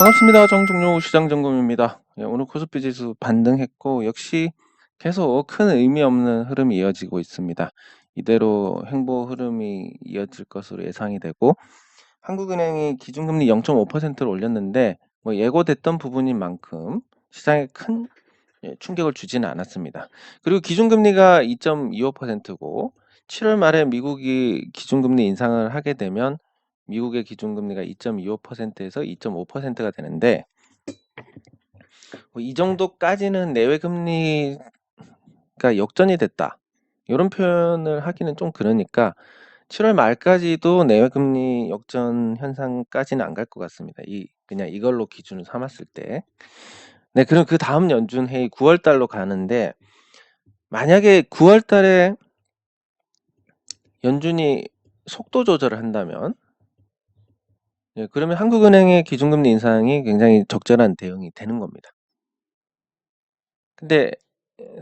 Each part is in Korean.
반갑습니다. 정종료 시장점검입니다. 예, 오늘 코스피 지수 반등했고 역시 계속 큰 의미 없는 흐름이 이어지고 있습니다. 이대로 행보 흐름이 이어질 것으로 예상이 되고 한국은행이 기준금리 0.5%를 올렸는데 뭐 예고됐던 부분인 만큼 시장에 큰 충격을 주지는 않았습니다. 그리고 기준금리가 2.25%고 7월 말에 미국이 기준금리 인상을 하게 되면 미국의 기준금리가 2.25%에서 2.5%가 되는데 이 정도까지는 내외 금리가 역전이 됐다. 이런 표현을 하기는 좀 그러니까 7월 말까지도 내외 금리 역전 현상까지는 안 갈 것 같습니다. 그냥 이걸로 기준을 삼았을 때. 네, 그럼 그 다음 연준 회의 9월 달로 가는데 만약에 9월 달에 연준이 속도 조절을 한다면 그러면 한국은행의 기준금리 인상이 굉장히 적절한 대응이 되는 겁니다. 근데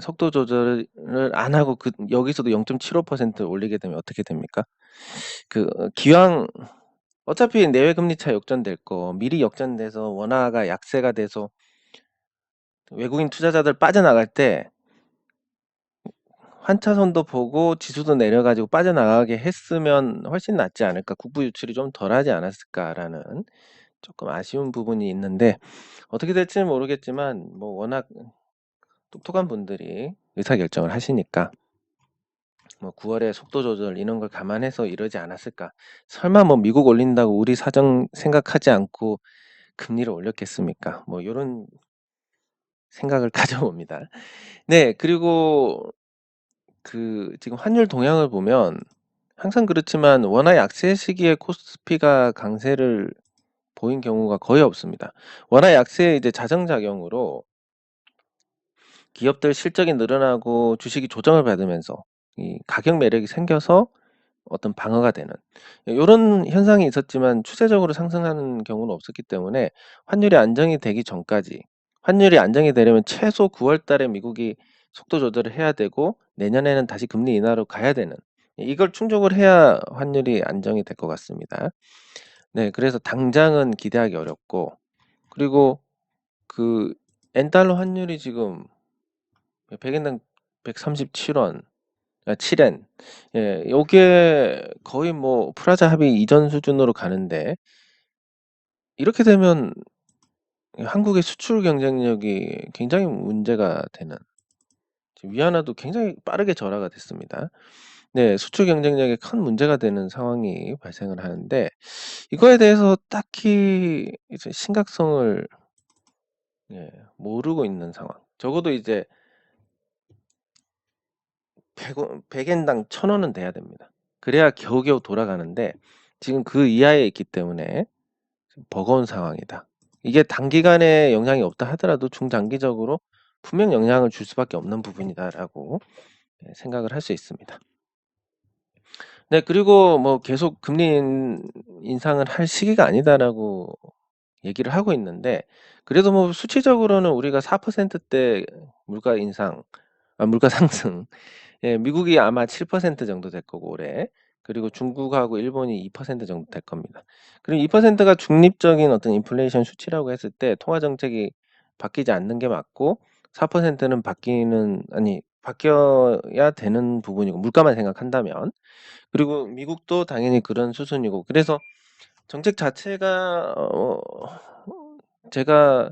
속도 조절을 안 하고 여기서도 0.75% 올리게 되면 어떻게 됩니까? 기왕 어차피 내외 금리 차 역전될 거 미리 역전돼서 원화가 약세가 돼서 외국인 투자자들 빠져나갈 때 환차선도 보고 지수도 내려가지고 빠져나가게 했으면 훨씬 낫지 않을까, 국부 유출이 좀 덜하지 않았을까라는 조금 아쉬운 부분이 있는데 어떻게 될지는 모르겠지만 뭐 워낙 똑똑한 분들이 의사결정을 하시니까 뭐 9월에 속도 조절 이런 걸 감안해서 이러지 않았을까. 설마 뭐 미국 올린다고 우리 사정 생각하지 않고 금리를 올렸겠습니까? 뭐 이런 생각을 가져봅니다. 네, 그리고 지금 환율 동향을 보면 항상 그렇지만 원화 약세 시기에 코스피가 강세를 보인 경우가 거의 없습니다. 원화 약세의 이제 자정작용으로 기업들 실적이 늘어나고 주식이 조정을 받으면서 이 가격 매력이 생겨서 어떤 방어가 되는 요런 현상이 있었지만 추세적으로 상승하는 경우는 없었기 때문에 환율이 안정이 되기 전까지, 환율이 안정이 되려면 최소 9월 달에 미국이 속도 조절을 해야 되고 내년에는 다시 금리 인하로 가야 되는, 이걸 충족을 해야 환율이 안정이 될 것 같습니다. 네, 그래서 당장은 기대하기 어렵고, 그리고 그 엔달러 환율이 지금 100엔당 137원, 7엔. 예, 요게 거의 뭐 프라자 합의 이전 수준으로 가는데 이렇게 되면 한국의 수출 경쟁력이 굉장히 문제가 되는, 지금 위안화도 굉장히 빠르게 절하가 됐습니다. 네, 수출 경쟁력에 큰 문제가 되는 상황이 발생을 하는데 이거에 대해서 딱히 이제 심각성을 모르고 있는 상황. 적어도 이제 100엔당 1,000원은 돼야 됩니다. 그래야 겨우겨우 돌아가는데 지금 그 이하에 있기 때문에 버거운 상황이다. 이게 단기간에 영향이 없다 하더라도 중장기적으로 분명 영향을 줄 수밖에 없는 부분이다라고 생각을 할 수 있습니다. 네, 그리고 뭐 계속 금리 인상을 할 시기가 아니다라고 얘기를 하고 있는데 그래도 뭐 수치적으로는 우리가 4%대 물가 인상, 물가 상승, 미국이 아마 7% 정도 될 거고 올해, 그리고 중국하고 일본이 2% 정도 될 겁니다. 그리고 2%가 중립적인 어떤 인플레이션 수치라고 했을 때 통화 정책이 바뀌지 않는 게 맞고 4%는 바뀌어야 되는 부분이고, 물가만 생각한다면. 그리고 미국도 당연히 그런 수준이고, 그래서 정책 자체가 제가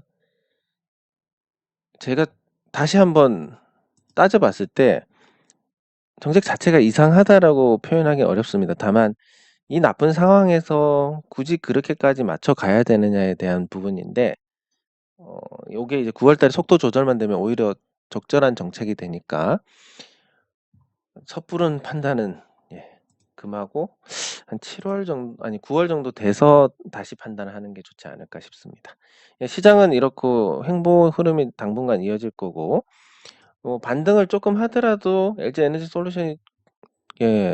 다시 한번 따져봤을 때 정책 자체가 이상하다라고 표현하기 어렵습니다. 다만 이 나쁜 상황에서 굳이 그렇게까지 맞춰 가야 되느냐에 대한 부분인데 요게 이제 9월 달에 속도 조절만 되면 오히려 적절한 정책이 되니까 섣부른 판단은 금하고 한 7월 정도, 아니 9월 정도 돼서 다시 판단을 하는 게 좋지 않을까 싶습니다. 시장은 이렇고 행보 흐름이 당분간 이어질 거고, 반등을 조금 하더라도 LG 에너지 솔루션이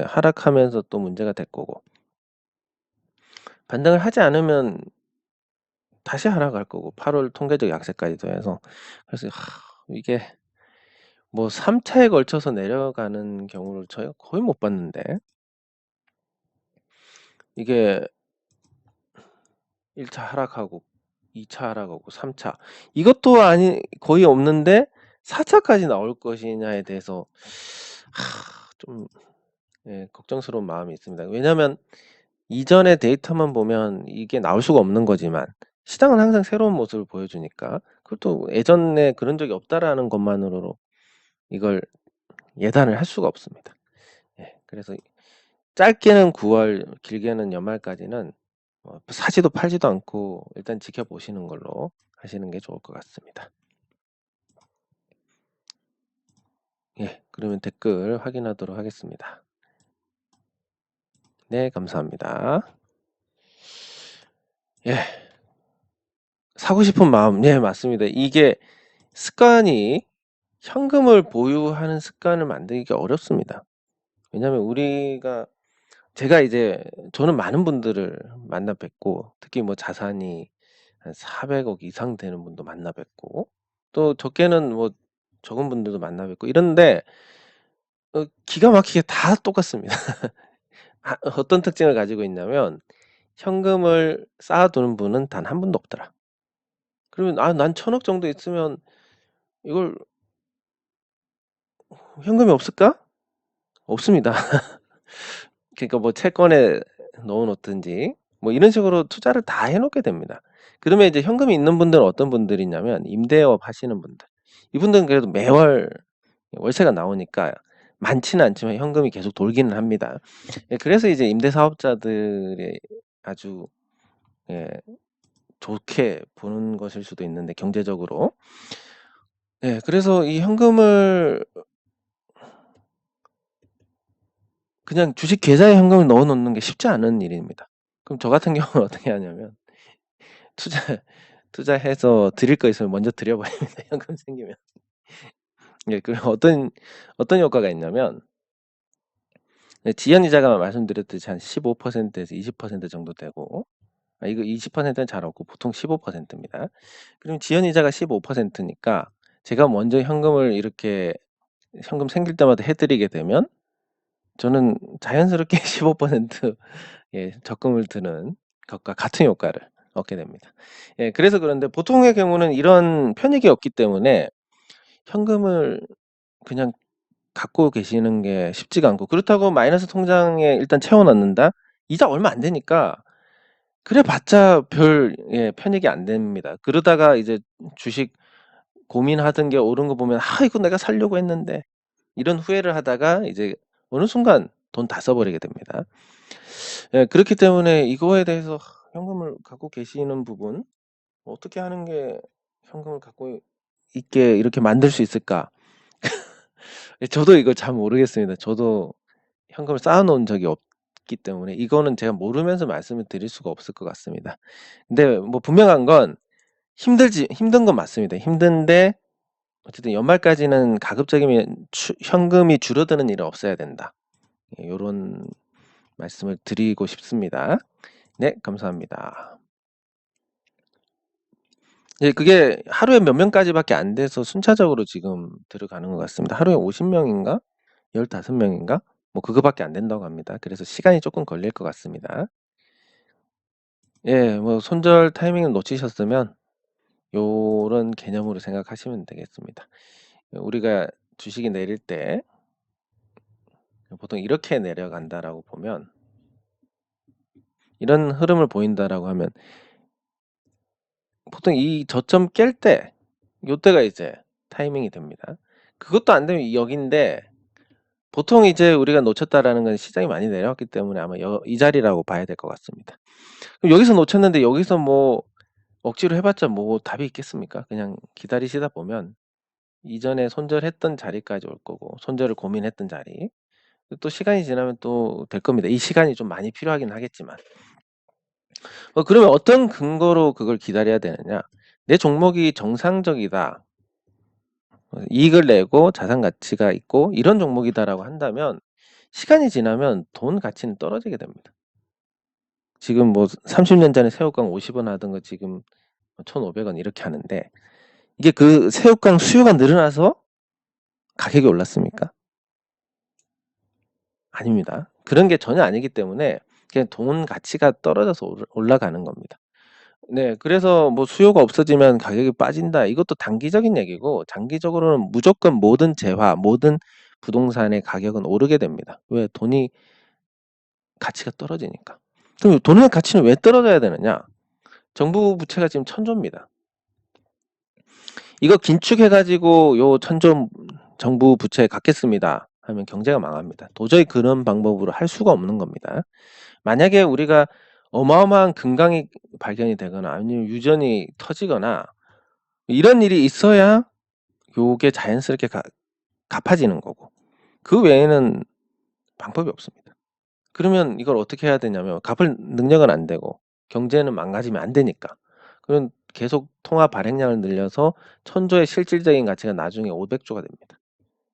하락하면서 또 문제가 될 거고, 반등을 하지 않으면 다시 하락할 거고 8월 통계적 약세까지도 해서. 그래서 이게 뭐 3차에 걸쳐서 내려가는 경우를 저희가 거의 못 봤는데 이게 1차 하락하고 2차 하락하고 3차 이것도 거의 없는데 4차까지 나올 것이냐에 대해서 좀 걱정스러운 마음이 있습니다. 왜냐하면 이전의 데이터만 보면 이게 나올 수가 없는 거지만 시장은 항상 새로운 모습을 보여주니까 그것도 예전에 그런 적이 없다라는 것만으로 이걸 예단을 할 수가 없습니다. 그래서 짧게는 9월, 길게는 연말까지는 사지도 팔지도 않고 일단 지켜보시는 걸로 하시는 게 좋을 것 같습니다. 그러면 댓글 확인하도록 하겠습니다. 네, 감사합니다. 사고 싶은 마음, 맞습니다. 이게 습관이 현금을 보유하는 습관을 만들기 어렵습니다. 왜냐하면 저는 많은 분들을 만나 뵙고 특히 뭐 자산이 한 400억 이상 되는 분도 만나 뵙고 또 적게는 뭐 적은 분들도 만나 뵙고 이런데 기가 막히게 다 똑같습니다. 어떤 특징을 가지고 있냐면 현금을 쌓아두는 분은 단 한 분도 없더라. 그러면 난 1000억 정도 있으면 이걸 현금이 없을까? 없습니다. 그러니까 뭐 채권에 넣어 놓든지 뭐 이런 식으로 투자를 다 해 놓게 됩니다. 그러면 이제 현금이 있는 분들은 어떤 분들이냐면 임대업 하시는 분들. 이분들은 그래도 매월 월세가 나오니까 많지는 않지만 현금이 계속 돌기는 합니다. 그래서 이제 임대 사업자들이 아주 좋게 보는 것일 수도 있는데 경제적으로. 그래서 이 현금을 그냥 주식 계좌에 현금을 넣어 놓는 게 쉽지 않은 일입니다. 그럼 저 같은 경우는 어떻게 하냐면 투자해서 드릴 거 있으면 먼저 드려 버립니다. 현금 생기면. 그럼 어떤 효과가 있냐면 지연 이자가 말씀드렸듯이 한 15%에서 20% 정도 되고 이거 20%는 잘 없고 보통 15%입니다. 그럼 지연 이자가 15%니까 제가 먼저 현금을 이렇게 현금 생길 때마다 해 드리게 되면 저는 자연스럽게 15% 적금을 드는 것과 같은 효과를 얻게 됩니다. 그래서 그런데 보통의 경우는 이런 편익이 없기 때문에 현금을 그냥 갖고 계시는 게 쉽지가 않고 그렇다고 마이너스 통장에 일단 채워 넣는다? 이자 얼마 안 되니까 그래 봤자 별 편익이 안 됩니다. 그러다가 이제 주식 고민하던 게 오른 거 보면 '아 이거 내가 사려고 했는데.' 이런 후회를 하다가 이제 어느 순간 돈 다 써 버리게 됩니다. 그렇기 때문에 이거에 대해서 현금을 갖고 계시는 부분 어떻게 하는 게 현금을 갖고 있게 이렇게 만들 수 있을까? 저도 이거 잘 모르겠습니다. 저도 현금을 쌓아 놓은 적이 없기 때문에 이거는 제가 모르면서 말씀을 드릴 수가 없을 것 같습니다. 근데 뭐 분명한 건 힘든 건 맞습니다. 힘든데 어쨌든 연말까지는 가급적이면 현금이 줄어드는 일은 없어야 된다. 요런 말씀을 드리고 싶습니다. 네, 감사합니다. 그게 하루에 몇 명까지밖에 안 돼서 순차적으로 지금 들어가는 것 같습니다. 하루에 50명인가? 15명인가? 뭐 그거밖에 안 된다고 합니다. 그래서 시간이 조금 걸릴 것 같습니다. 뭐 손절 타이밍을 놓치셨으면 요런 개념으로 생각하시면 되겠습니다. 우리가 주식이 내릴 때 보통 이렇게 내려간다라고 보면 이런 흐름을 보인다라고 하면 보통 이 저점 깰 때 요때가 이제 타이밍이 됩니다. 그것도 안 되면 여기인데 보통 이제 우리가 놓쳤다라는 건 시장이 많이 내려왔기 때문에 아마 이 자리라고 봐야 될 것 같습니다. 그럼 여기서 놓쳤는데 여기서 뭐 억지로 해봤자 뭐 답이 있겠습니까? 그냥 기다리시다 보면 이전에 손절했던 자리까지 올 거고 손절을 고민했던 자리 또 시간이 지나면 또 될 겁니다. 이 시간이 좀 많이 필요하긴 하겠지만 그러면 어떤 근거로 그걸 기다려야 되느냐? 내 종목이 정상적이다. 이익을 내고 자산 가치가 있고 이런 종목이다라고 한다면 시간이 지나면 돈 가치는 떨어지게 됩니다. 지금 뭐 30년 전에 새우깡 50원 하던 거 지금 1,500원 이렇게 하는데 이게 그 새우깡 수요가 늘어나서 가격이 올랐습니까? 아닙니다. 그런 게 전혀 아니기 때문에 그냥 돈 가치가 떨어져서 올라가는 겁니다. 네. 그래서 뭐 수요가 없어지면 가격이 빠진다. 이것도 단기적인 얘기고 장기적으로는 무조건 모든 재화, 모든 부동산의 가격은 오르게 됩니다. 왜? 돈이 가치가 떨어지니까. 그럼 돈의 가치는 왜 떨어져야 되느냐? 정부 부채가 지금 1,000조입니다. 이거 긴축해 가지고 요 1,000조 정부 부채 갚겠습니다 하면 경제가 망합니다. 도저히 그런 방법으로 할 수가 없는 겁니다. 만약에 우리가 어마어마한 금강이 발견이 되거나 아니면 유전이 터지거나 이런 일이 있어야 요게 자연스럽게 갚아지는 거고 그 외에는 방법이 없습니다. 그러면 이걸 어떻게 해야 되냐면 갚을 능력은 안 되고 경제는 망가지면 안 되니까. 그럼 계속 통화 발행량을 늘려서 1,000조의 실질적인 가치가 나중에 500조가 됩니다.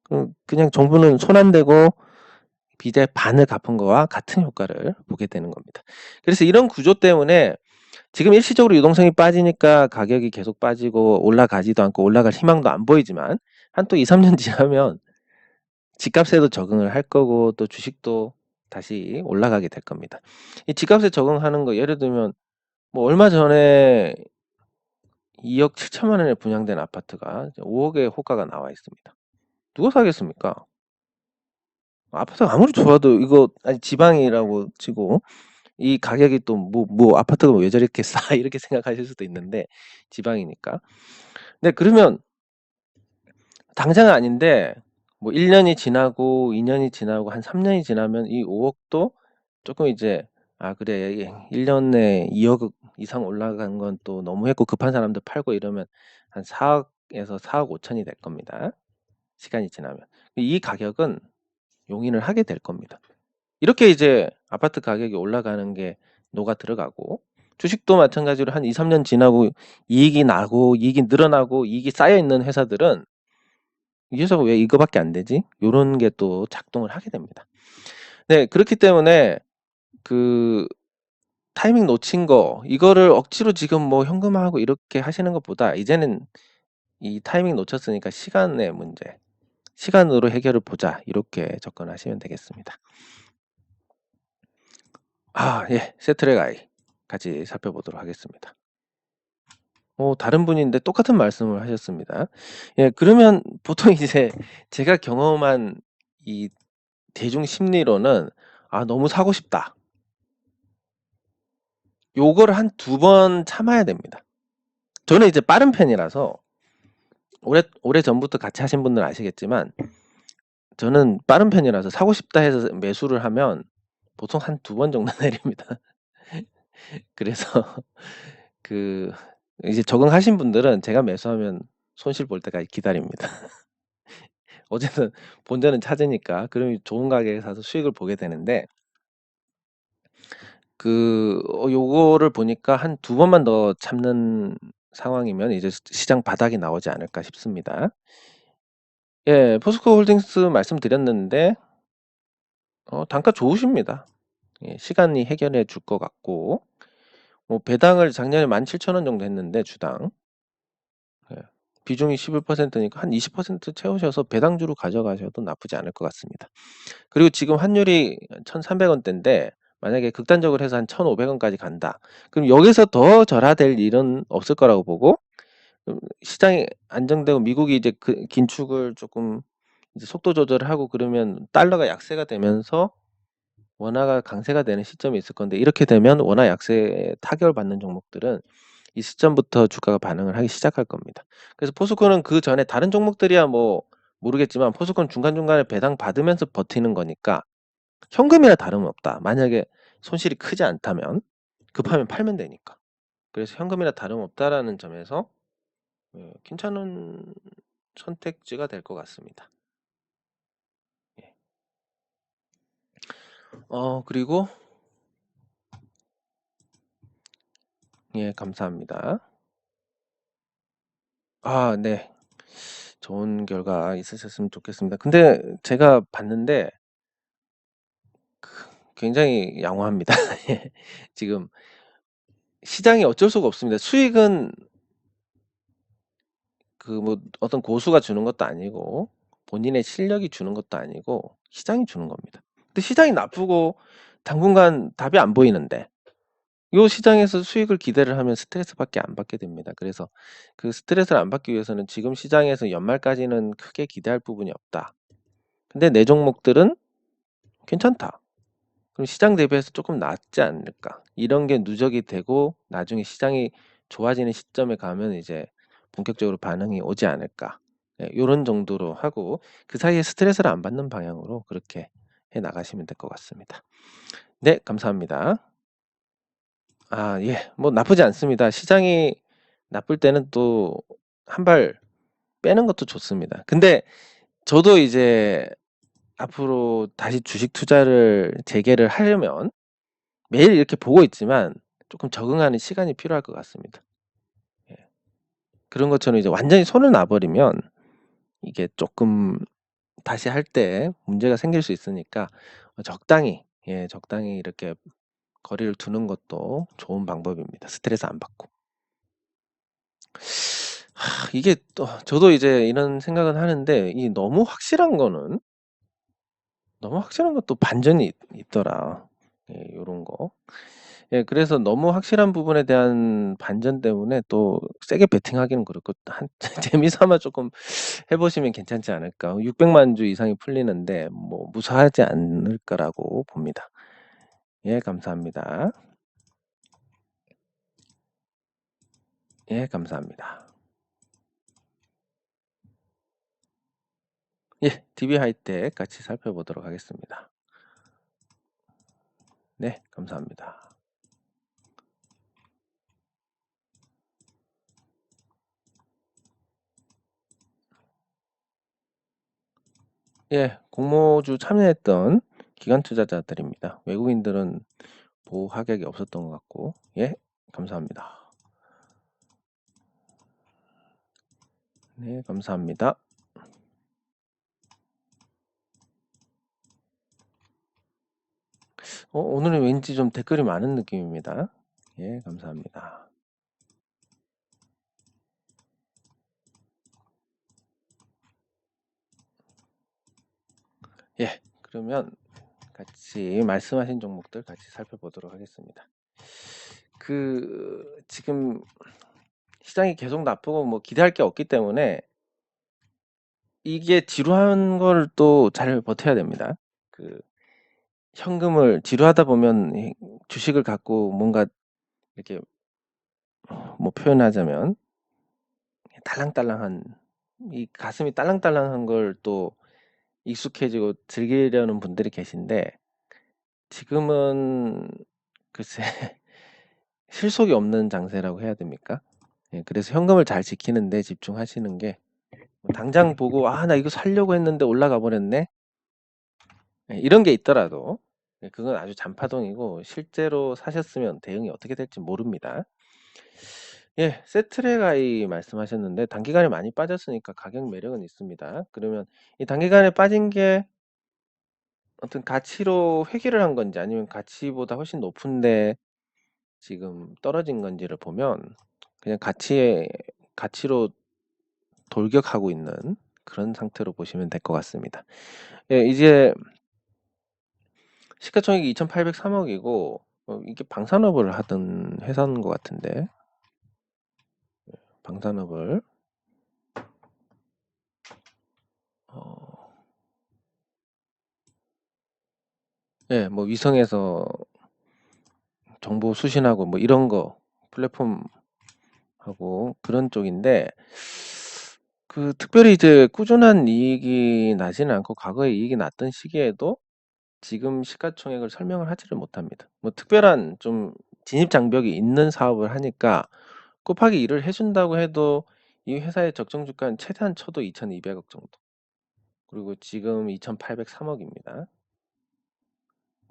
그럼 그냥 정부는 손 안 대고 빚의 반을 갚은 거와 같은 효과를 보게 되는 겁니다. 그래서 이런 구조 때문에 지금 일시적으로 유동성이 빠지니까 가격이 계속 빠지고 올라가지도 않고 올라갈 희망도 안 보이지만 한 또 2-3년 지나면 집값에도 적응을 할 거고 또 주식도 다시 올라가게 될 겁니다. 이 집값에 적응하는 거 예를 들면 뭐 얼마 전에 2억 7천만 원에 분양된 아파트가 5억의 호가가 나와 있습니다. 누가 사겠습니까? 아파트가 아무리 좋아도 이거 아니 지방이라고 치고 이 가격이 또 뭐 아파트가 왜 저렇게 싸 이렇게 생각하실 수도 있는데 지방이니까. 네, 그러면 당장은 아닌데 뭐 1년이 지나고 2년이 지나고 한 3년이 지나면 이 5억도 조금 이제 '아 그래 1년에 2억 이상 올라간 건 또 너무했고 급한 사람들 팔고 이러면 한 4억에서 4억 5천이 될 겁니다, 시간이 지나면. 이 가격은 용인을 하게 될 겁니다. 이렇게 이제 아파트 가격이 올라가는 게 녹아 들어가고 주식도 마찬가지로 한 2-3년 지나고 이익이 나고 이익이 늘어나고 이익이 쌓여 있는 회사들은 '이 회사가 왜 이거밖에 안 되지?' 요런 게 또 작동을 하게 됩니다. 네, 그렇기 때문에 그 타이밍 놓친 거 이거를 억지로 지금 뭐 현금화하고 이렇게 하시는 것보다 이제는 이 타이밍 놓쳤으니까 시간의 문제, '시간으로 해결을 보자.' 이렇게 접근하시면 되겠습니다. 예. 세트랙 아이 같이 살펴보도록 하겠습니다. 다른 분인데 똑같은 말씀을 하셨습니다. 예, 그러면 보통 이제 제가 경험한 이 대중 심리로는 '아 너무 사고 싶다.' 요거를 한 2번 참아야 됩니다. 저는 이제 빠른 편이라서 오래전부터 같이 하신 분들은 아시겠지만 저는 빠른 편이라서 사고 싶다 해서 매수를 하면 보통 한 2번 정도 내립니다. 그래서 그 이제 적응하신 분들은 제가 매수하면 손실 볼 때까지 기다립니다. 어쨌든 본전은 찾으니까 그러면 좋은 가격에 사서 수익을 보게 되는데 요거를 보니까 한 2번만 더 참는 상황이면 이제 시장 바닥이 나오지 않을까 싶습니다. 예. 포스코 홀딩스 말씀드렸는데 단가 좋으십니다. 예. 시간이 해결해 줄 것 같고 배당을 작년에 17,000원 정도 했는데 주당. 예. 비중이 11%니까 한 20% 채우셔서 배당주로 가져가셔도 나쁘지 않을 것 같습니다. 그리고 지금 환율이 1,300원대인데 만약에 극단적으로 해서 한 1,500원까지 간다. 그럼 여기서 더 절하될 일은 없을 거라고 보고 시장이 안정되고 미국이 이제 그 긴축을 조금 이제 속도 조절을 하고 그러면 달러가 약세가 되면서 원화가 강세가 되는 시점이 있을 건데 이렇게 되면 원화 약세에 타격을 받는 종목들은 이 시점부터 주가가 반응을 하기 시작할 겁니다. 그래서 포스코는 그전에 다른 종목들이야 뭐 모르겠지만 포스코는 중간중간에 배당 받으면서 버티는 거니까 현금이나 다름없다. 만약에 손실이 크지 않다면 급하면 팔면 되니까. 그래서 현금이나 다름없다라는 점에서 괜찮은 선택지가 될 것 같습니다. 예. 그리고 예, 감사합니다. 네. 좋은 결과 있으셨으면 좋겠습니다. 근데 제가 봤는데 굉장히 양호합니다. 예. 지금 시장이 어쩔 수가 없습니다. 수익은 뭐 어떤 고수가 주는 것도 아니고 본인의 실력이 주는 것도 아니고 시장이 주는 겁니다. 근데 시장이 나쁘고 당분간 답이 안 보이는데 요 시장에서 수익을 기대를 하면 스트레스밖에 안 받게 됩니다. 그래서 그 스트레스를 안 받기 위해서는 지금 시장에서 연말까지는 크게 기대할 부분이 없다. 근데 내 종목들은 괜찮다. 그럼 시장 대비해서 조금 낫지 않을까. 이런 게 누적이 되고 나중에 시장이 좋아지는 시점에 가면 이제 본격적으로 반응이 오지 않을까. 예, 요런 정도로 하고 그 사이에 스트레스를 안 받는 방향으로 그렇게 해 나가시면 될 것 같습니다. 네, 감사합니다. 아, 예. 뭐 나쁘지 않습니다. 시장이 나쁠 때는 또 한 발 빼는 것도 좋습니다. 근데 저도 이제 앞으로 다시 주식 투자를 재개를 하려면 매일 이렇게 보고 있지만 조금 적응하는 시간이 필요할 것 같습니다. 예. 그런 것처럼 이제 완전히 손을 놔 버리면 이게 조금 다시 할 때 문제가 생길 수 있으니까 적당히, 예, 적당히 이렇게 거리를 두는 것도 좋은 방법입니다. 스트레스 안 받고. 이게 또 저도 이제 이런 생각은 하는데 이 너무 확실한 것도 반전이 있더라. 예, 요런 거. 예, 그래서 너무 확실한 부분에 대한 반전 때문에 또 세게 베팅하기는 그렇고 한 재미삼아 조금 해 보시면 괜찮지 않을까. 600만 주 이상이 풀리는데 뭐 무사하지 않을까라고 봅니다. 예, 감사합니다. 예, 감사합니다. 예, DB 하이텍 같이 살펴보도록 하겠습니다. 네, 감사합니다. 예, 공모주 참여했던 기관 투자자들입니다. 외국인들은 보호 가격이 없었던 것 같고, 예, 감사합니다. 네, 감사합니다. 오늘은 왠지 좀 댓글이 많은 느낌입니다. 예, 감사합니다. 예, 그러면 같이 말씀하신 종목들 같이 살펴보도록 하겠습니다. 지금 시장이 계속 나쁘고 뭐 기대할 게 없기 때문에 이게 지루한 걸 또 잘 버텨야 됩니다. 그 현금을 지루하다 보면 주식을 갖고 뭔가 이렇게 뭐 표현하자면 딸랑딸랑한 이 가슴이 딸랑딸랑한 걸 또 익숙해지고 즐기려는 분들이 계신데 지금은 글쎄 실속이 없는 장세라고 해야 됩니까? 예, 그래서 현금을 잘 지키는 데 집중하시는 게뭐 당장 보고 '아 나 이거 사려고 했는데 올라가 버렸네.' 예, 이런 게 있더라도 예, 그건 아주 잔파동이고 실제로 사셨으면 대응이 어떻게 될지 모릅니다. 예, 세트랙아이 말씀하셨는데 단기간에 많이 빠졌으니까 가격 매력은 있습니다. 그러면 이 단기간에 빠진 게 어떤 가치로 회귀를 한 건지 아니면 가치보다 훨씬 높은데 지금 떨어진 건지를 보면 그냥 가치로 돌격하고 있는 그런 상태로 보시면 될 것 같습니다. 예, 이제 시가총액이 2,803억이고 이게 방산업을 하던 회사인 것 같은데 방산업을 어, 예, 뭐 위성에서 정보 수신하고 뭐 이런 거 플랫폼 하고 그런 쪽인데 특별히 이제 꾸준한 이익이 나지는 않고 과거에 이익이 났던 시기에도 지금 시가총액을 설명을 하지를 못합니다. 뭐 특별한 좀 진입 장벽이 있는 사업을 하니까 곱하기 2를 해준다고 해도 이 회사의 적정 주가는 최대한 쳐도 2,200억 정도. 그리고 지금 2,803억입니다.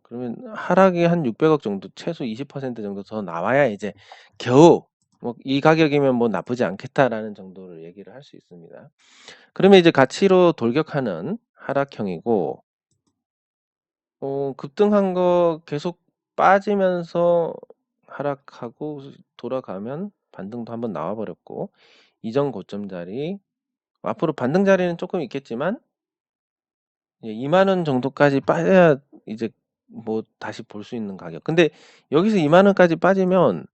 그러면 하락이 한 600억 정도, 최소 20% 정도 더 나와야 이제 겨우 뭐 이 가격이면 뭐 나쁘지 않겠다라는 정도를 얘기를 할 수 있습니다. 그러면 이제 가치로 돌격하는 하락형이고 급등한 거 계속 빠지면서 하락하고 돌아가면 반등도 한번 나와 버렸고 이전 고점 자리 앞으로 반등 자리는 조금 있겠지만 2만 원 정도까지 빠져야 이제 뭐 다시 볼 수 있는 가격. 근데 여기서 2만 원까지 빠지면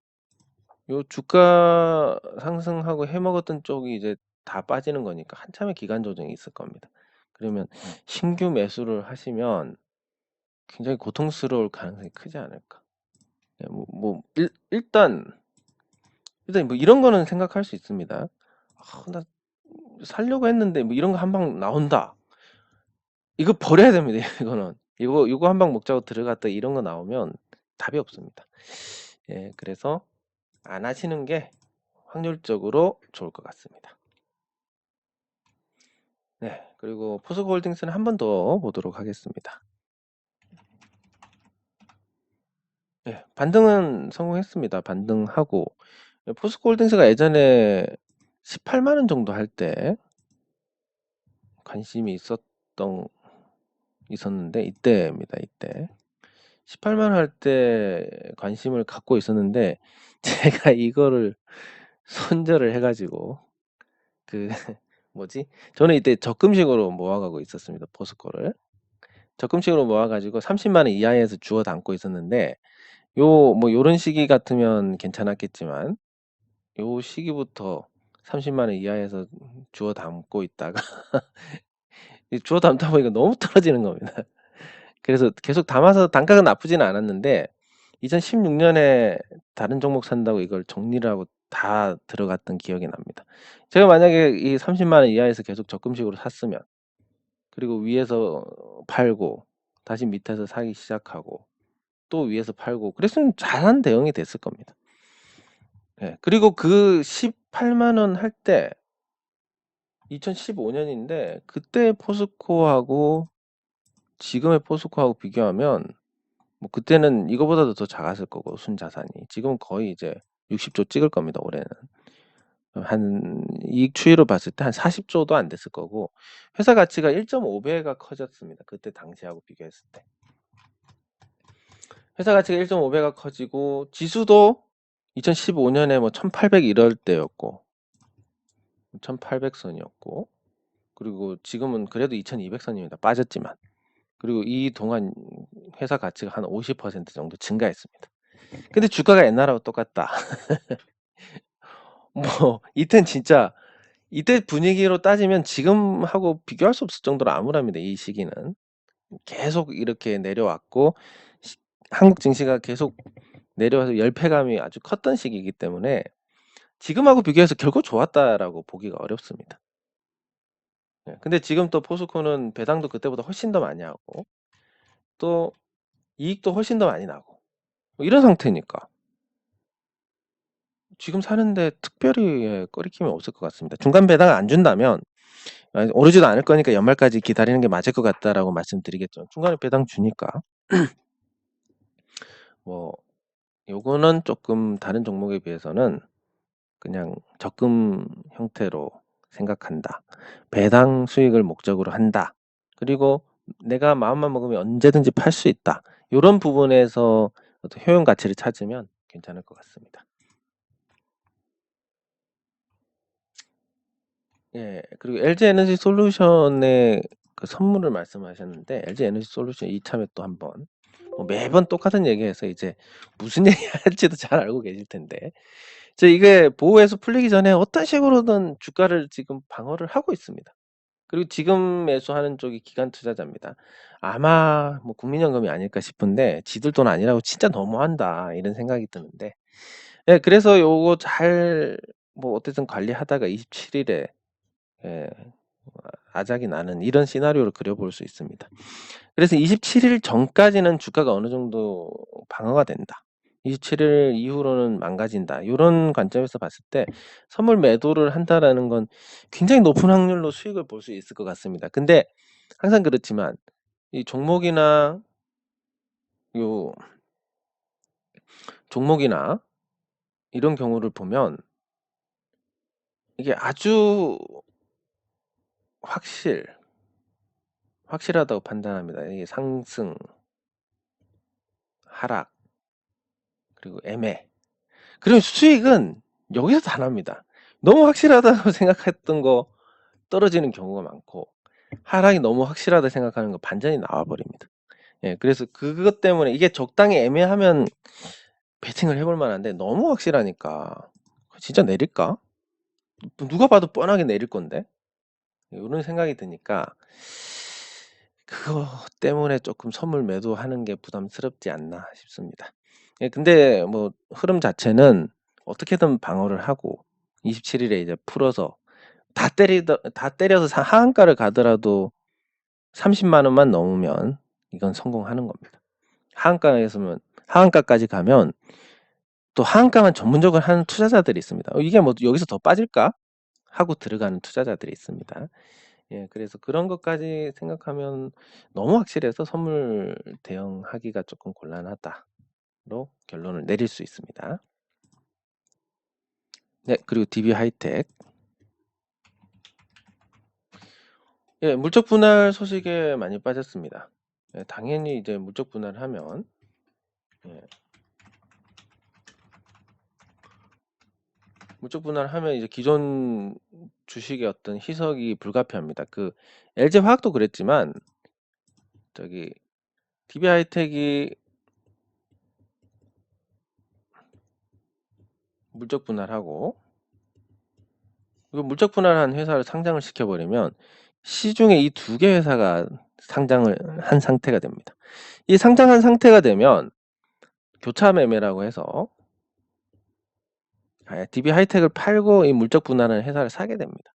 요 주가 상승하고 해먹었던 쪽이 이제 다 빠지는 거니까 한참의 기간 조정이 있을 겁니다. 그러면 신규 매수를 하시면 굉장히 고통스러울 가능성이 크지 않을까. 예, 일단 뭐 이런 거는 생각할 수 있습니다. 나 살려고 했는데 뭐 이런 거 한 방 나온다. 이거 버려야 됩니다. 이거는. 이거 한 방 먹자고 들어갔다 이런 거 나오면 답이 없습니다. 예, 그래서 안 하시는 게 확률적으로 좋을 것 같습니다. 네, 그리고 포스코홀딩스는 한 번 더 보도록 하겠습니다. 네, 반등은 성공했습니다. 반등하고 포스코홀딩스가 예전에 18만 원 정도 할 때 관심이 있었는데 이때입니다. 이때 18만 원 할 때 관심을 갖고 있었는데 제가 이거를 손절을 해가지고 그 뭐지? 저는 이때 적금식으로 모아가고 있었습니다. 포스코를 적금식으로 모아가지고 30만 원 이하에서 주워 담고 있었는데 뭐 요런 시기 같으면 괜찮았겠지만 요 시기부터 30만 원 이하에서 주워 담고 있다가 주워 담다 보니까 너무 떨어지는 겁니다. 그래서 계속 담아서 단가가 나쁘지는 않았는데 2016년에 다른 종목 산다고 이걸 정리를 하고 다 들어갔던 기억이 납니다. 제가 만약에 이 30만 원 이하에서 계속 적금식으로 샀으면 그리고 위에서 팔고 다시 밑에서 사기 시작하고 또 위에서 팔고 그랬으면 잘한 대응이 됐을 겁니다. 예, 그리고 그 18만 원 할 때 2015년인데 그때 포스코하고 지금의 포스코하고 비교하면 뭐 그때는 이거보다도 더 작았을 거고 순자산이 지금 거의 이제 60조 찍을 겁니다. 올해는 한 이익 추이로 봤을 때 한 40조도 안 됐을 거고 회사 가치가 1.5배가 커졌습니다. 그때 당시하고 비교했을 때 회사 가치가 1.5배가 커지고 지수도 2015년에 뭐 1800 이럴 때였고 1800선이었고 그리고 지금은 그래도 2200선입니다. 빠졌지만 그리고 이 동안 회사 가치가 한 50% 정도 증가했습니다. 근데 주가가 옛날하고 똑같다. 뭐 이땐 진짜 이때 분위기로 따지면 지금하고 비교할 수 없을 정도로 암울합니다. 이 시기는 계속 이렇게 내려왔고 한국 증시가 계속 내려와서 열패감이 아주 컸던 시기이기 때문에 지금하고 비교해서 결코 좋았다라고 보기가 어렵습니다. 근데 지금 또 포스코는 배당도 그때보다 훨씬 더 많이 하고 또 이익도 훨씬 더 많이 나고 뭐 이런 상태니까 지금 사는데 특별히 꺼리낌이 없을 것 같습니다. 중간 배당 안 준다면 오르지도 않을 거니까 연말까지 기다리는 게 맞을 것 같다라고 말씀드리겠죠. 중간에 배당 주니까 뭐 요거는 조금 다른 종목에 비해서는 그냥 적금 형태로 생각한다. 배당 수익을 목적으로 한다. 그리고 내가 마음만 먹으면 언제든지 팔 수 있다. 이런 부분에서 어떤 효용 가치를 찾으면 괜찮을 것 같습니다. 예, 그리고 LG 에너지 솔루션의 그 선물을 말씀하셨는데 LG 에너지 솔루션 이참에 또 한번 매번 똑같은 얘기해서 이제 무슨 얘기 할지도 잘 알고 계실 텐데 이게 보호해서 풀리기 전에 어떤 식으로든 주가를 지금 방어를 하고 있습니다. 그리고 지금 매수하는 쪽이 기관 투자자입니다. 아마 뭐 국민연금이 아닐까 싶은데 지들 돈 아니라고 진짜 너무한다 이런 생각이 드는데 예, 그래서 요거 잘 뭐 어쨌든 관리하다가 27일에 예, 아작이 나는 이런 시나리오를 그려볼 수 있습니다. 그래서 27일 전까지는 주가가 어느 정도 방어가 된다. 27일 이후로는 망가진다. 이런 관점에서 봤을 때 선물 매도를 한다라는 건 굉장히 높은 확률로 수익을 볼 수 있을 것 같습니다. 근데 항상 그렇지만 이 요 종목이나 이런 경우를 보면 이게 아주 확실하다고 판단합니다. 이게 상승, 하락, 그리고 애매. 그리고 수익은 여기서 다 납니다. 너무 확실하다고 생각했던 거 떨어지는 경우가 많고 하락이 너무 확실하다 생각하는 거 반전이 나와 버립니다. 예, 그래서 그것 때문에 이게 적당히 애매하면 베팅을 해볼 만한데 너무 확실하니까 진짜 내릴까? 누가 봐도 뻔하게 내릴 건데 이런 생각이 드니까 그거 때문에 조금 선물 매도하는 게 부담스럽지 않나 싶습니다. 예, 근데 뭐 흐름 자체는 어떻게든 방어를 하고 27일에 이제 풀어서 다 때려서 하한가를 가더라도 30만 원만 넘으면 이건 성공하는 겁니다. 하한가까지 가면 또 하한가만 전문적으로 하는 투자자들이 있습니다. 이게 뭐 여기서 더 빠질까 하고 들어가는 투자자들이 있습니다. 예, 그래서 그런 것까지 생각하면 너무 확실해서 선물 대응하기가 조금 곤란하다로 결론을 내릴 수 있습니다. 네, 그리고 DB 하이텍. 예, 물적 분할 소식에 많이 빠졌습니다. 예, 당연히 이제 물적 분할하면 예, 물적 분할하면 이제 기존 주식의 어떤 희석이 불가피합니다. 그 LG 화학도 그랬지만 저기 DB 하이텍이 물적 분할하고 이거 물적 분할한 회사를 상장을 시켜버리면 시중에 이 두 개 회사가 상장을 한 상태가 됩니다. 이 상장한 상태가 되면 교차 매매라고 해서 DB 하이텍을 팔고 이 물적 분할한 회사를 사게 됩니다.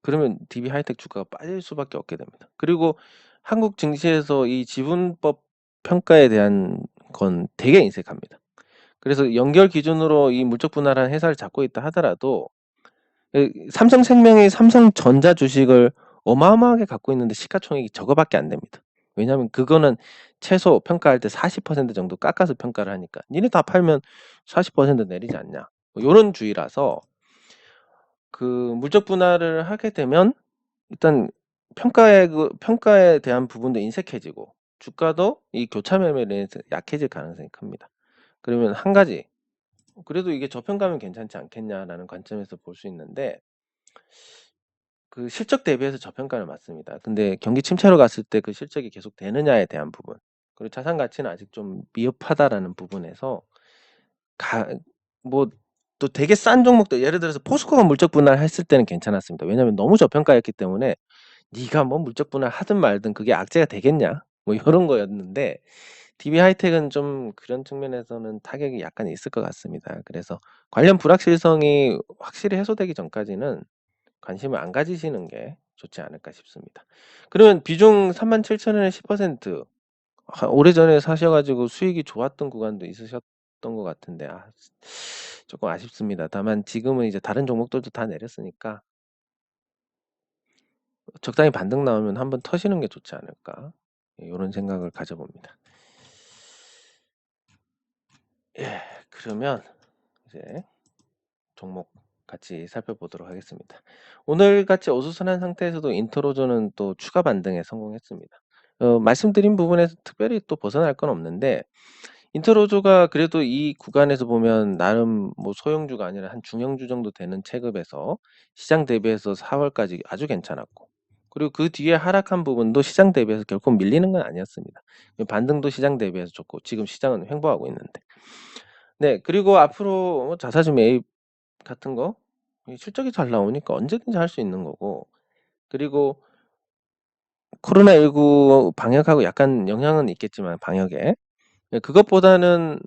그러면 DB 하이텍 주가가 빠질 수밖에 없게 됩니다. 그리고 한국 증시에서 이 지분법 평가에 대한 건 되게 인색합니다. 그래서 연결 기준으로 이 물적 분할한 회사를 잡고 있다 하더라도 삼성생명이 삼성전자 주식을 어마어마하게 갖고 있는데 시가총액이 저거밖에 안 됩니다. 왜냐하면 그거는 최소 평가할 때 40% 정도 깎아서 평가를 하니까 니네 다 팔면 40% 내리지 않냐 뭐 이런 주의라서 그 물적 분할을 하게 되면 일단 평가에 대한 부분도 인색해지고 주가도 이 교차 매매로 인해서 약해질 가능성이 큽니다. 그러면 한 가지 그래도 이게 저평가면 괜찮지 않겠냐라는 관점에서 볼 수 있는데 그 실적 대비해서 저평가는 맞습니다. 근데 경기 침체로 갔을 때 그 실적이 계속 되느냐에 대한 부분 그리고 자산 가치는 아직 좀 미흡하다라는 부분에서 뭐 또 되게 싼 종목들 예를 들어서 포스코가 물적 분할했을 때는 괜찮았습니다. 왜냐하면 너무 저평가였기 때문에 네가 뭐 물적 분할 하든 말든 그게 악재가 되겠냐 뭐 이런 거였는데 DB 하이텍은 좀 그런 측면에서는 타격이 약간 있을 것 같습니다. 그래서 관련 불확실성이 확실히 해소되기 전까지는 관심을 안 가지시는 게 좋지 않을까 싶습니다. 그러면 비중 37,000원에 10% 오래전에 사셔가지고 수익이 좋았던 구간도 있으셨던 것 같은데 조금 아쉽습니다. 다만 지금은 이제 다른 종목들도 다 내렸으니까 적당히 반등 나오면 한번 터시는 게 좋지 않을까 이런 생각을 가져봅니다. 예, 그러면 이제 종목 같이 살펴보도록 하겠습니다. 오늘 같이 어수선한 상태에서도 인트로저는 또 추가 반등에 성공했습니다. 말씀드린 부분에서 특별히 또 벗어날 건 없는데 인트로저가 그래도 이 구간에서 보면 나름 뭐 소형주가 아니라 한 중형주 정도 되는 체급에서 시장 대비해서 4월까지 아주 괜찮았고 그리고 그 뒤에 하락한 부분도 시장 대비해서 결코 밀리는 건 아니었습니다. 반등도 시장 대비해서 좋고 지금 시장은 횡보하고 있는데 네 그리고 앞으로 뭐 자사주 매입 같은 거 실적이 잘 나오니까 언제든지 할 수 있는 거고 그리고 코로나19 방역하고 약간 영향은 있겠지만 방역에 그것보다는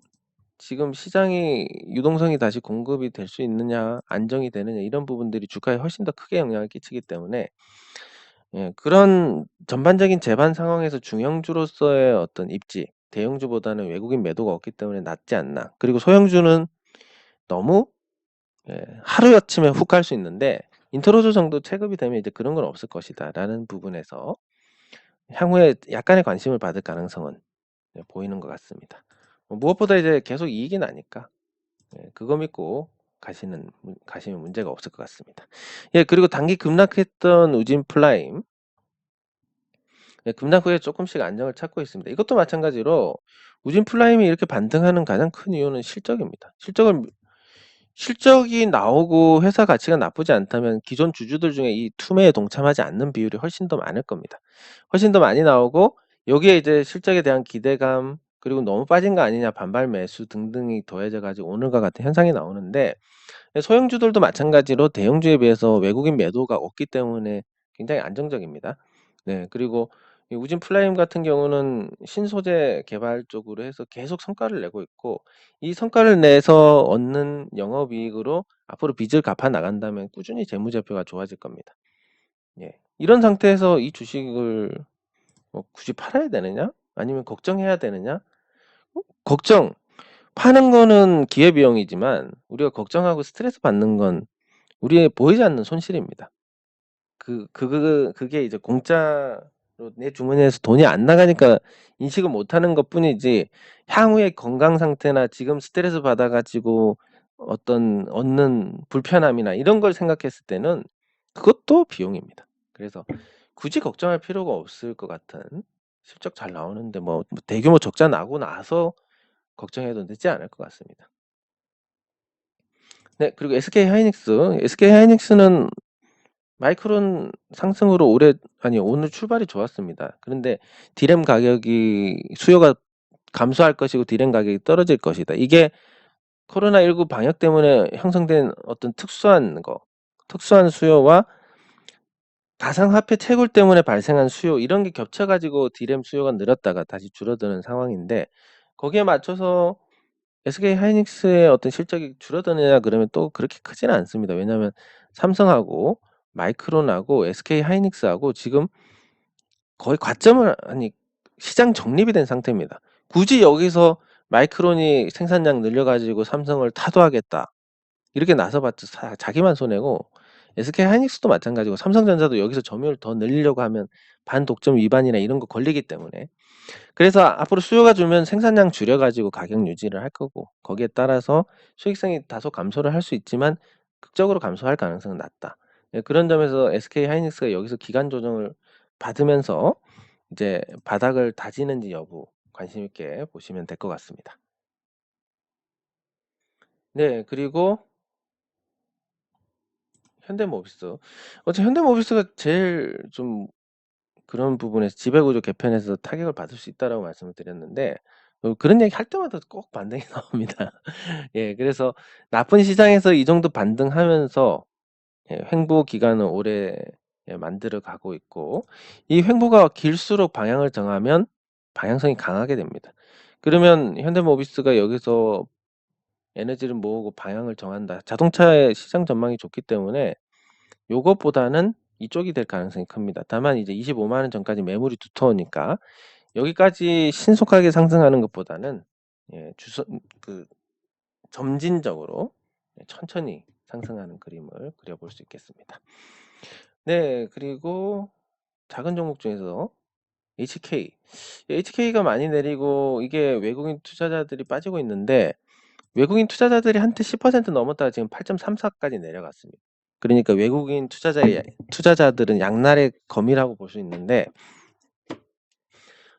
지금 시장이 유동성이 다시 공급이 될 수 있느냐 안정이 되느냐 이런 부분들이 주가에 훨씬 더 크게 영향을 끼치기 때문에 그런 전반적인 재반 상황에서 중형주로서의 어떤 입지 대형주보다는 외국인 매도가 없기 때문에 낫지 않나 그리고 소형주는 너무 하루아침에 훅 갈 수 있는데 인트로저 정도 체급이 되면 이제 그런 건 없을 것이다 라는 부분에서 향후에 약간의 관심을 받을 가능성은 보이는 것 같습니다. 무엇보다 이제 계속 이익이 나니까 그거 믿고 가시면 문제가 없을 것 같습니다. 예, 그리고 단기 급락했던 우진 플라임 급락 후에 조금씩 안정을 찾고 있습니다. 이것도 마찬가지로 우진 플라임이 이렇게 반등하는 가장 큰 이유는 실적입니다. 실적이 나오고 회사 가치가 나쁘지 않다면 기존 주주들 중에 이 투매에 동참하지 않는 비율이 훨씬 더 많을 겁니다. 훨씬 더 많이 나오고 여기에 이제 실적에 대한 기대감 그리고 '너무 빠진 거 아니냐.' 반발 매수 등등이 더해져 가지고 오늘과 같은 현상이 나오는데 소형주들도 마찬가지로 대형주에 비해서 외국인 매도가 없기 때문에 굉장히 안정적입니다. 네. 그리고 이 우진 플라임 같은 경우는 신소재 개발 쪽으로 해서 계속 성과를 내고 있고 이 성과를 내서 얻는 영업이익으로 앞으로 빚을 갚아 나간다면 꾸준히 재무제표가 좋아질 겁니다. 예. 이런 상태에서 이 주식을 뭐 굳이 팔아야 되느냐? 아니면 걱정해야 되느냐? 걱정 파는 거는 기회비용이지만 우리가 걱정하고 스트레스 받는 건 우리의 보이지 않는 손실입니다. 그게 이제 공짜로 내 주머니에서 돈이 안 나가니까 인식을 못하는 것뿐이지 향후의 건강 상태나 지금 스트레스 받아 가지고 어떤 얻는 불편함이나 이런 걸 생각했을 때는 그것도 비용입니다. 그래서 굳이 걱정할 필요가 없을 것 같은 실적 잘 나오는데 뭐 대규모 적자 나고 나서 걱정해도 늦지 않을 것 같습니다. 네. 그리고 SK하이닉스는 마이크론 상승으로 오늘 출발이 좋았습니다. 그런데 디램 가격이 수요가 감소할 것이고 디램 가격이 떨어질 것이다. 이게 코로나19 방역 때문에 형성된 어떤 특수한 수요와 가상화폐 채굴 때문에 발생한 수요 이런 게 겹쳐 가지고 디램 수요가 늘었다가 다시 줄어드는 상황인데 거기에 맞춰서 SK하이닉스의 어떤 실적이 줄어드느냐 그러면 또 그렇게 크지는 않습니다. 왜냐하면 삼성하고 마이크론하고 SK하이닉스하고 지금 거의 과점을 아니 시장 정립이 된 상태입니다. 굳이 여기서 마이크론이 생산량 늘려 가지고 삼성을 타도하겠다. 이렇게 나서봤자 자기만 손해고 SK하이닉스도 마찬가지고 삼성전자도 여기서 점유율 더 늘리려고 하면 반독점 위반이나 이런 거 걸리기 때문에 그래서 앞으로 수요가 줄면 생산량 줄여 가지고 가격 유지를 할 거고 거기에 따라서 수익성이 다소 감소를 할 수 있지만 극적으로 감소할 가능성은 낮다. 예 그런 점에서 SK하이닉스가 여기서 기간 조정을 받으면서 이제 바닥을 다지는지 여부 관심 있게 보시면 될 것 같습니다. 네. 그리고 현대모비스. 현대모비스가 제일 좀 그런 부분에서 지배구조 개편에서 타격을 받을 수 있다라고 말씀을 드렸는데 그런 얘기 할 때마다 꼭 반등이 나옵니다. 예. 그래서 나쁜 시장에서 이 정도 반등하면서 횡보 기간을 오래 만들어 가고 있고 이 횡보가 길수록 방향을 정하면 방향성이 강하게 됩니다. 그러면 현대모비스가 여기서 에너지를 모으고 방향을 정한다. 자동차의 시장 전망이 좋기 때문에 요것보다는 이쪽이 될 가능성이 큽니다. 다만 이제 250,000원 전까지 매물이 두터우니까 여기까지 신속하게 상승하는 것보다는 예 주선 그 점진적으로 천천히 상승하는 그림을 그려볼 수 있겠습니다. 네. 그리고 작은 종목 중에서 HK. HK가 많이 내리고 이게 외국인 투자자들이 빠지고 있는데 외국인 투자자들이 한때 10% 넘었다가 지금 8.34 까지 내려갔습니다. 그러니까 외국인 투자자들은 양날의 검이라고 볼 수 있는데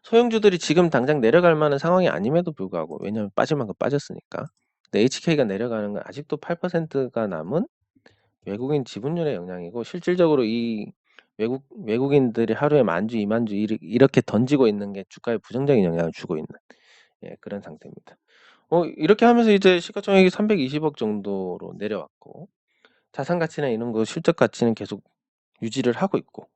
소형주들이 지금 당장 내려갈 만한 상황이 아님에도 불구하고 왜냐하면 빠질 만큼 빠졌으니까. 근데 HK가 내려가는 건 아직도 8%가 남은 외국인 지분율의 영향이고 실질적으로 이 외국인들이 하루에 10,000주, 20,000주 이렇게 던지고 있는 게 주가에 부정적인 영향을 주고 있는 그런 상태입니다. 이렇게 하면서 이제 시가총액이 320억 정도로 내려왔고 자산 가치나 이런 거 실적 가치는 계속 유지를 하고 있고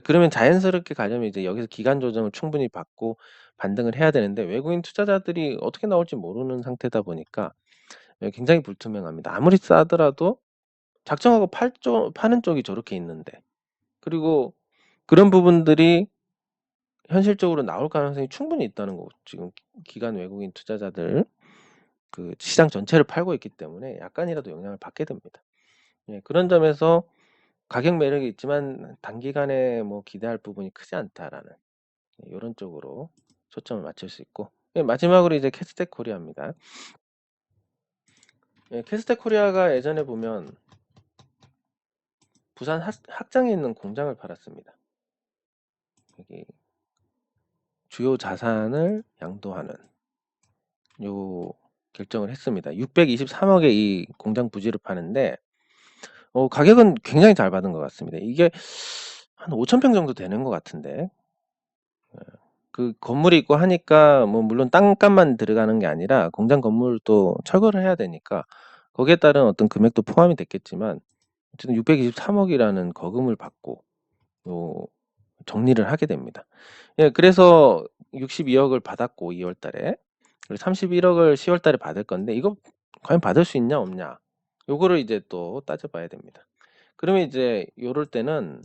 그러면 자연스럽게 가려면 이제 여기서 기간 조정을 충분히 받고 반등을 해야 되는데 외국인 투자자들이 어떻게 나올지 모르는 상태다 보니까 굉장히 불투명합니다. 아무리 싸더라도 작정하고 파는 쪽이 저렇게 있는데 그리고 그런 부분들이 현실적으로 나올 가능성이 충분히 있다는 거고 지금 기관 외국인 투자자들 그 시장 전체를 팔고 있기 때문에 약간이라도 영향을 받게 됩니다. 그런 점에서 가격 매력이 있지만 단기간에 뭐 기대할 부분이 크지 않다라는 요런 쪽으로 초점을 맞출 수 있고 마지막으로 이제 캐스텍 코리아입니다. 캐스텍 코리아가 예전에 보면 부산 학장에 있는 공장을 팔았습니다. 여기 주요 자산을 양도하는 요 결정을 했습니다. 623억에 이 공장 부지를 파는데 가격은 굉장히 잘 받은 것 같습니다. 이게 한 5,000평 정도 되는 것 같은데 그 건물이 있고 하니까 뭐 물론 땅값만 들어가는 게 아니라 공장 건물도 철거를 해야 되니까 거기에 따른 어떤 금액도 포함이 됐겠지만 어쨌든 623억이라는 거금을 받고 요 정리를 하게 됩니다. 예, 그래서 62억을 받았고 2월 달에 그리고 31억을 10월 달에 받을 건데 이거 과연 받을 수 있냐 없냐 요거를 이제 또 따져봐야 됩니다. 그러면 이제 요럴 때는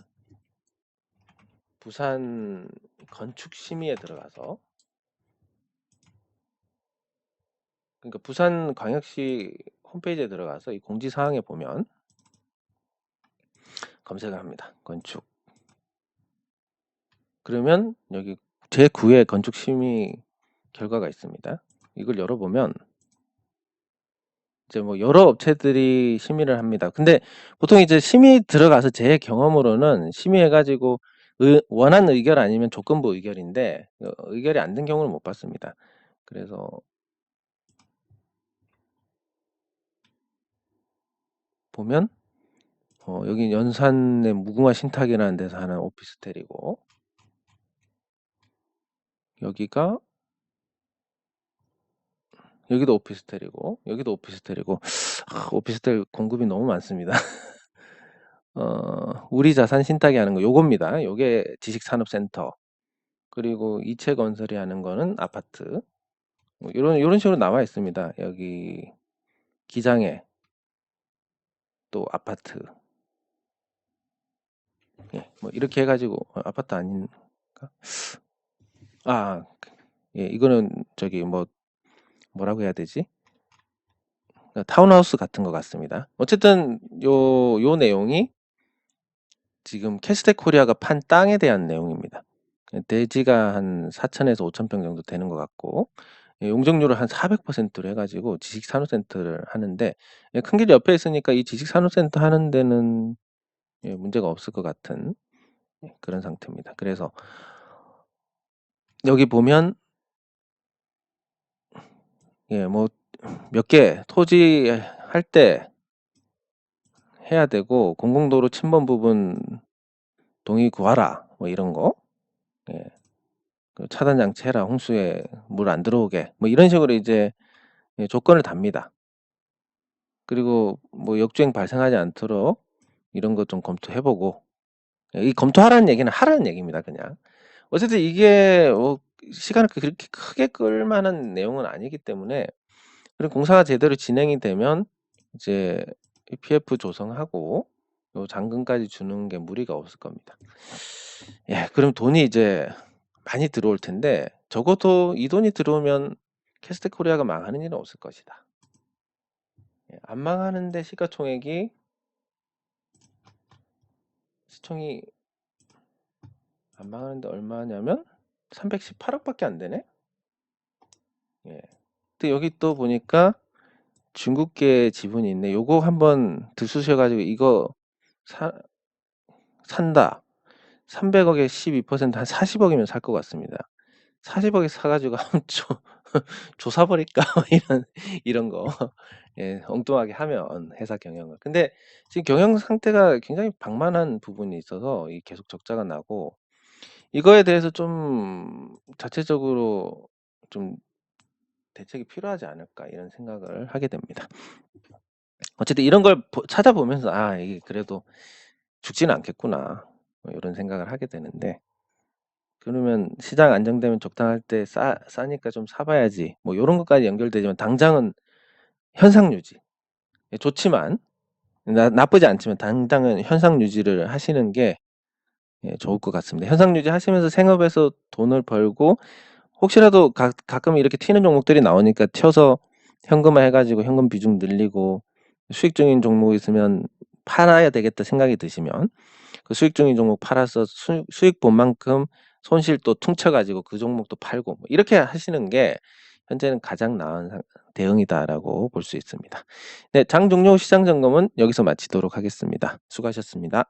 부산 건축심의에 들어가서 그러니까 부산광역시 홈페이지에 들어가서 이 공지사항에 보면 검색을 합니다. 건축. 그러면 여기 제9회 건축심의 결과가 있습니다. 이걸 열어보면 이제 뭐 여러 업체들이 심의를 합니다. 근데 보통 이제 심의 들어가서 제 경험으로는 심의해가지고 원한 의결 아니면 조건부 의결인데 의결이 안 된 경우는 못 봤습니다. 그래서 보면 여기 연산의 무궁화 신탁이라는 데서 하는 오피스텔이고 여기도 오피스텔이고 여기도 오피스텔이고 오피스텔 공급이 너무 많습니다. 우리 자산 신탁이 하는 거 요겁니다. 요게 지식산업센터 그리고 이채건설이 하는 거는 아파트 뭐 이런 식으로 나와 있습니다. 여기 기장에 또 아파트 예, 뭐 이렇게 해가지고 아파트 아닌가? 예, 이거는 저기 뭐라고 해야 되지? 타운하우스 같은 것 같습니다. 어쨌든 요 내용이 지금 캐스텍 코리아가 판 땅에 대한 내용입니다. 대지가 한 4천에서 5천 평 정도 되는 것 같고 용적률을 한 400%로 해가지고 지식산업센터를 하는데 큰 길 옆에 있으니까 이 지식산업센터 하는 데는 문제가 없을 것 같은 그런 상태입니다. 그래서 여기 보면 뭐 몇 개 토지 할 때 해야 되고 공공도로 침범 부분 동의 구하라 뭐 이런 거 차단 장치 해라 홍수에 물 안 들어오게 뭐 이런 식으로 이제 조건을 답니다. 그리고 뭐 역주행 발생하지 않도록 이런 것 좀 검토해보고 이 검토하라는 얘기는 하라는 얘기입니다. 그냥 어쨌든 이게 시간을 그렇게 크게 끌 만한 내용은 아니기 때문에 그리고 공사가 제대로 진행이 되면 이제 PF 조성하고 요 잔금까지 주는 게 무리가 없을 겁니다. 예, 그럼 돈이 이제 많이 들어올 텐데 적어도 이 돈이 들어오면 캐스트 코리아가 망하는 일은 없을 것이다. 안 망하는데 시가총액이 시총이 안 망하는데 얼마냐면 318억밖에 안 되네. 예. 근데 여기 또 보니까 중국계 지분이 있네. 요거 한번 들쑤셔가지고 이거 산다. 300억에 12%한 40억이면 살 것 같습니다. 40억에 사가지고 한번 조사버릴까 이런 거 예, 엉뚱하게 하면 회사 경영을. 근데 지금 경영 상태가 굉장히 방만한 부분이 있어서 계속 적자가 나고 이거에 대해서 좀 자체적으로 좀 대책이 필요하지 않을까 이런 생각을 하게 됩니다. 어쨌든 이런 걸 찾아보면서 이게 그래도 죽지는 않겠구나 뭐 이런 생각을 하게 되는데 그러면 시장 안정되면 적당할 때 싸니까 좀 사봐야지 뭐 이런 것까지 연결되지만 당장은 현상 유지 좋지만 나쁘지 않지만 당장은 현상 유지를 하시는 게 좋을 것 같습니다. 현상 유지 하시면서 생업에서 돈을 벌고 혹시라도 가끔 이렇게 튀는 종목들이 나오니까 튀어서 현금화 해가지고 현금 비중 늘리고 수익 중인 종목 있으면 팔아야 되겠다 생각이 드시면 그 수익 중인 종목 팔아서 수익 본 만큼 손실 또 퉁쳐가지고 그 종목도 팔고 뭐 이렇게 하시는 게 현재는 가장 나은 대응이다라고 볼 수 있습니다. 네, 장 종료 시장 점검은 여기서 마치도록 하겠습니다. 수고하셨습니다.